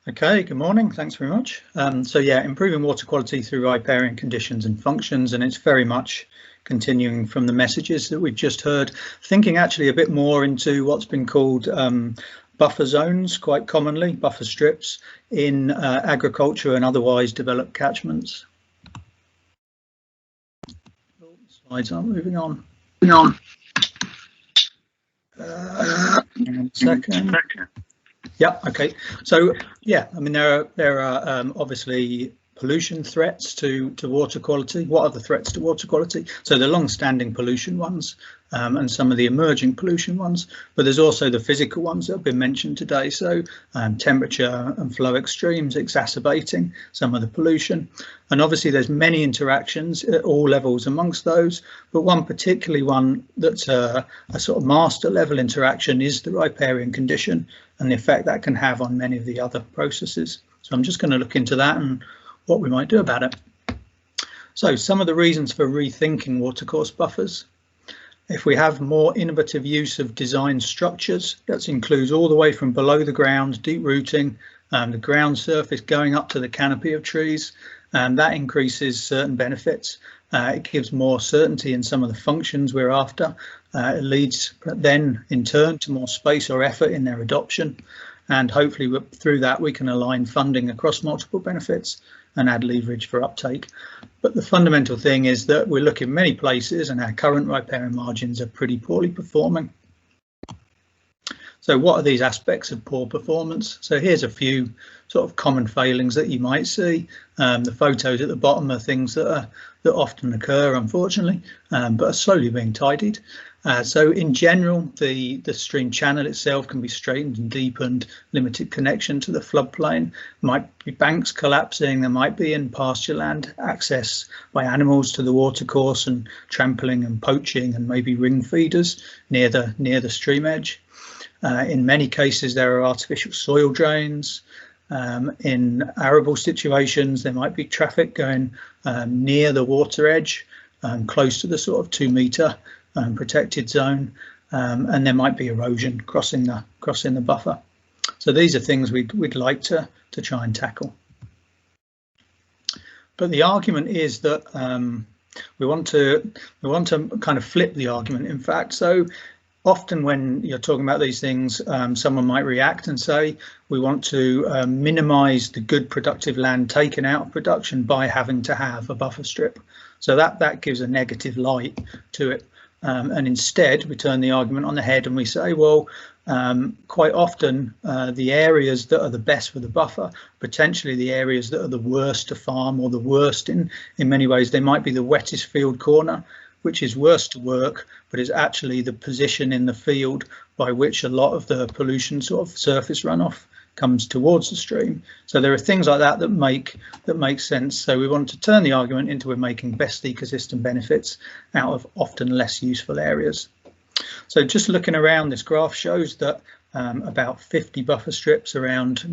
Okay, good morning. Thanks very much. So yeah, improving water quality through riparian conditions and functions, and it's very much continuing from the messages that we've just heard, thinking actually a bit more into what's been called buffer zones, quite commonly, buffer strips in agriculture and otherwise developed catchments. Oh, slides aren't moving on. One second. Yeah, okay. So yeah, I mean there are obviously pollution threats to water quality. What are the threats to water quality? So the long-standing pollution ones and some of the emerging pollution ones, but there's also the physical ones that have been mentioned today. So temperature and flow extremes exacerbating some of the pollution. And obviously there's many interactions at all levels amongst those, but one particularly one that's a sort of master level interaction is the riparian condition and the effect that can have on many of the other processes. So I'm just going to look into that and what we might do about it. So some of the reasons for rethinking watercourse buffers. If we have more innovative use of design structures, that includes all the way from below the ground, deep rooting, the ground surface going up to the canopy of trees, and that increases certain benefits. It gives more certainty in some of the functions we're after. It leads then in turn to more space or effort in their adoption. And hopefully through that we can align funding across multiple benefits and add leverage for uptake. But the fundamental thing is that we're looking many places and our current riparian margins are pretty poorly performing. So what are these aspects of poor performance? So here's a few sort of common failings that you might see. The photos at the bottom are things that often occur, unfortunately, but are slowly being tidied. So in general, the stream channel itself can be straightened and deepened, limited connection to the floodplain, might be banks collapsing, there might be in pasture land access by animals to the watercourse and trampling and poaching and maybe ring feeders near the stream edge. In many cases, there are artificial soil drains. In arable situations, there might be traffic going near the water edge, close to the sort of 2 metre protected zone, and there might be erosion crossing the buffer. So these are things we'd like to try and tackle. But the argument is that we want to kind of flip the argument, in fact. So often when you're talking about these things, someone might react and say we want to minimise the good productive land taken out of production by having to have a buffer strip. So that gives a negative light to it. And instead we turn the argument on the head and we say, well, quite often the areas that are the best for the buffer, potentially the areas that are the worst to farm or the worst in many ways, they might be the wettest field corner, which is worse to work, but is actually the position in the field by which a lot of the pollution sort of surface runoff comes towards the stream. So there are things like that that make sense. So we want to turn the argument into we're making best ecosystem benefits out of often less useful areas. So just looking around, this graph shows that about 50 buffer strips around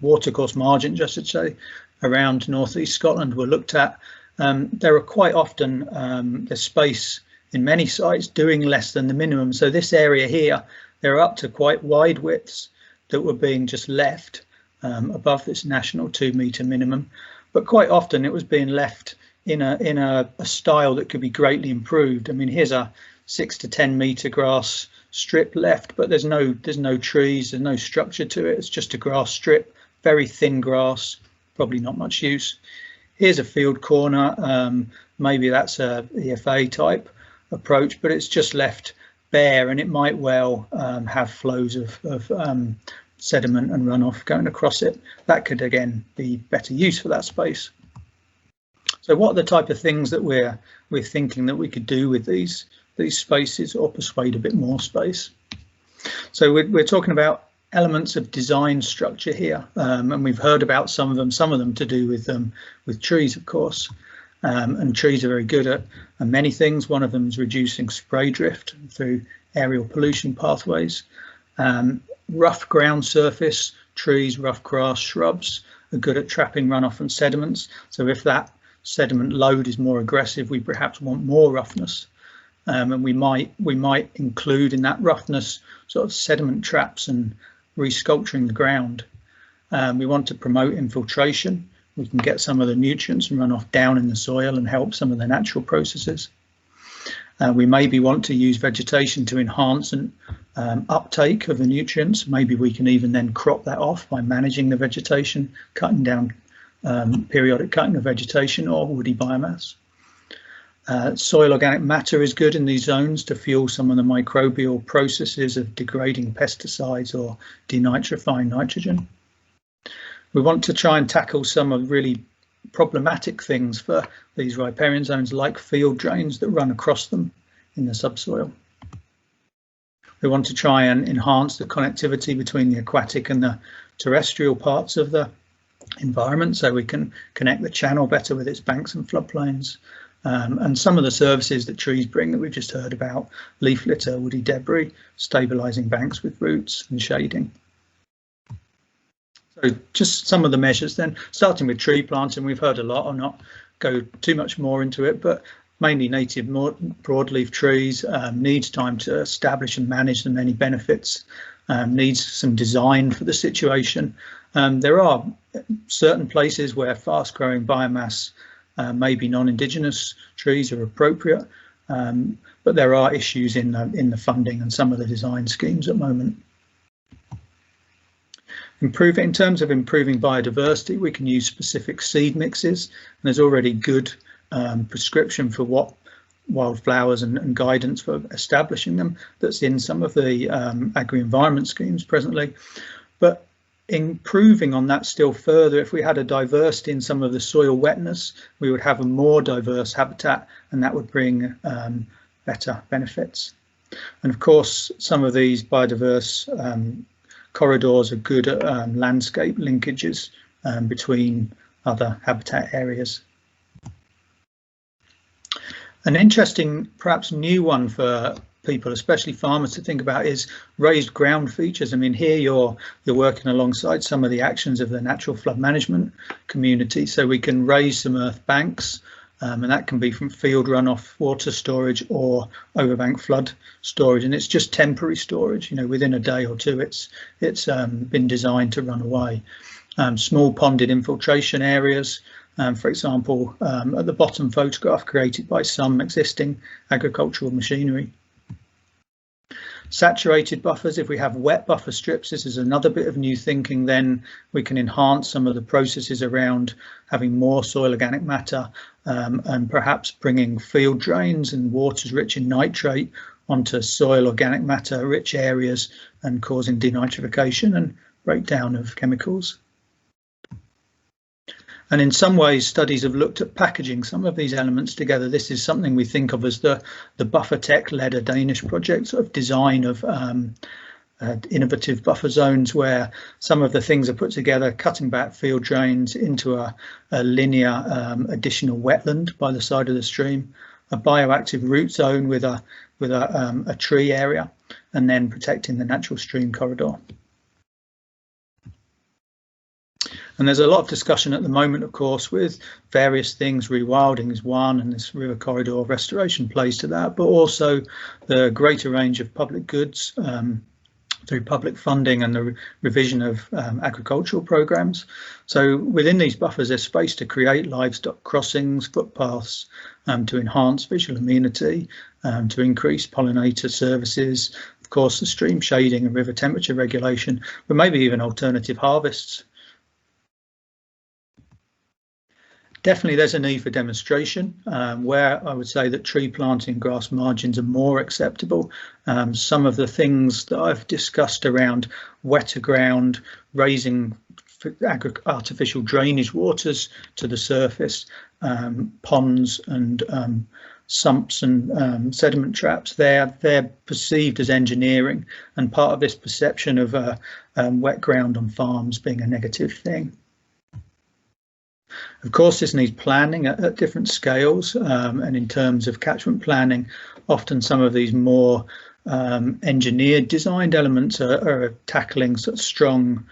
watercourse margins, I should say, around northeast Scotland were looked at. There are quite often the space in many sites doing less than the minimum. So this area here, there are up to quite wide widths that were being just left above this national 2 metre minimum, but quite often it was being left in a style that could be greatly improved. I mean, here's a 6 to 10 metre grass strip left, but there's no trees, there's no structure to it. It's just a grass strip, very thin grass, probably not much use. Here's a field corner, maybe that's a EFA type approach, but it's just left bare, and it might well have flows of sediment and runoff going across it. That could again be better use for that space. So what are the type of things that we're thinking that we could do with these spaces or persuade a bit more space? So we're talking about elements of design structure here, and we've heard about some of them to do with trees, of course. And trees are very good at many things. One of them is reducing spray drift through aerial pollution pathways. Rough ground surface, trees, rough grass, shrubs are good at trapping runoff and sediments. So if that sediment load is more aggressive, we perhaps want more roughness. And we might include in that roughness sort of sediment traps and resculpturing the ground. We want to promote infiltration. We can get some of the nutrients and runoff down in the soil and help some of the natural processes. We maybe want to use vegetation to enhance an uptake of the nutrients. Maybe we can even then crop that off by managing the vegetation, cutting down periodic cutting of vegetation or woody biomass. Soil organic matter is good in these zones to fuel some of the microbial processes of degrading pesticides or denitrifying nitrogen. We want to try and tackle some of really problematic things for these riparian zones, like field drains that run across them in the subsoil. We want to try and enhance the connectivity between the aquatic and the terrestrial parts of the environment, so we can connect the channel better with its banks and floodplains. And some of the services that trees bring that we've just heard about: leaf litter, woody debris, stabilising banks with roots and shading. So just some of the measures then, starting with tree planting. We've heard a lot. I'll not go too much more into it, but mainly native broadleaf trees, needs time to establish and manage the many benefits, needs some design for the situation. There are certain places where fast growing biomass, maybe non-indigenous trees, are appropriate, but there are issues in the funding and some of the design schemes at the moment. In terms of improving biodiversity, we can use specific seed mixes, and there's already good prescription for what wildflowers and guidance for establishing them that's in some of the agri-environment schemes presently. But improving on that still further, if we had a diversity in some of the soil wetness, we would have a more diverse habitat, and that would bring better benefits. And of course, some of these biodiverse corridors are good at landscape linkages between other habitat areas. An interesting, perhaps new one for people, especially farmers, to think about is raised ground features. I mean, here you're working alongside some of the actions of the natural flood management community, so we can raise some earth banks, and that can be from field runoff water storage or overbank flood storage, and it's just temporary storage. You know, within a day or two, it's been designed to run away. Small ponded infiltration areas, for example, at the bottom photograph, created by some existing agricultural machinery. Saturated buffers, if we have wet buffer strips, this is another bit of new thinking. Then we can enhance some of the processes around having more soil organic matter, and perhaps bringing field drains and waters rich in nitrate onto soil organic matter rich areas and causing denitrification and breakdown of chemicals. And in some ways, studies have looked at packaging some of these elements together. This is something we think of as the Buffer Tech-led a Danish project, sort of design of innovative buffer zones, where some of the things are put together, cutting back field drains into a linear additional wetland by the side of the stream, a bioactive root zone with a tree area, and then protecting the natural stream corridor. And there's a lot of discussion at the moment, of course, with various things. Rewilding is one, and this river corridor restoration plays to that, but also the greater range of public goods through public funding and the revision of agricultural programs. So within these buffers, there's space to create livestock crossings, footpaths, to enhance visual amenity, to increase pollinator services, of course, the stream shading and river temperature regulation, but maybe even alternative harvests. Definitely there's a need for demonstration, where I would say that tree planting and grass margins are more acceptable. Some of the things that I've discussed around wetter ground, raising artificial drainage waters to the surface, ponds and sumps and sediment traps, they're perceived as engineering, and part of this perception of wet ground on farms being a negative thing. Of course, this needs planning at different scales, and in terms of catchment planning, often some of these more engineered designed elements are tackling sort of strong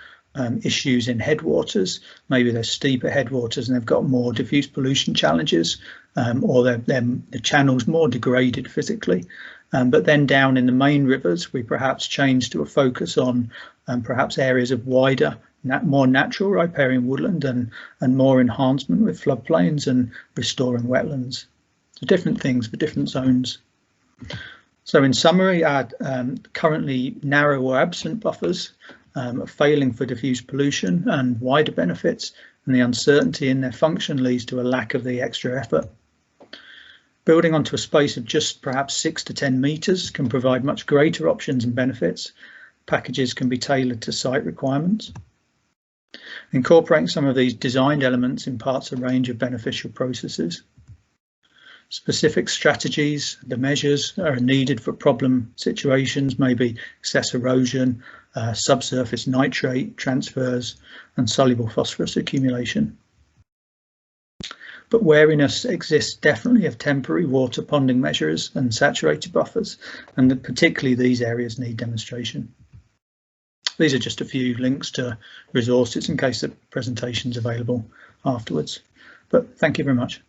issues in headwaters. Maybe they're steeper headwaters and they've got more diffuse pollution challenges, or the channel's more degraded physically. But then down in the main rivers, we perhaps change to a focus on perhaps areas of wider, more natural riparian woodland and more enhancement with floodplains and restoring wetlands. So different things for different zones. So in summary, our currently narrow or absent buffers are failing for diffuse pollution and wider benefits, and the uncertainty in their function leads to a lack of the extra effort. Building onto a space of just perhaps 6 to 10 metres can provide much greater options and benefits. Packages can be tailored to site requirements. Incorporating some of these designed elements imparts a range of beneficial processes. Specific strategies, the measures are needed for problem situations, maybe excess erosion, subsurface nitrate transfers and soluble phosphorus accumulation. But wariness exists definitely of temporary water ponding measures and saturated buffers, and that particularly these areas need demonstration. These are just a few links to resources in case the presentation's available afterwards. But thank you very much.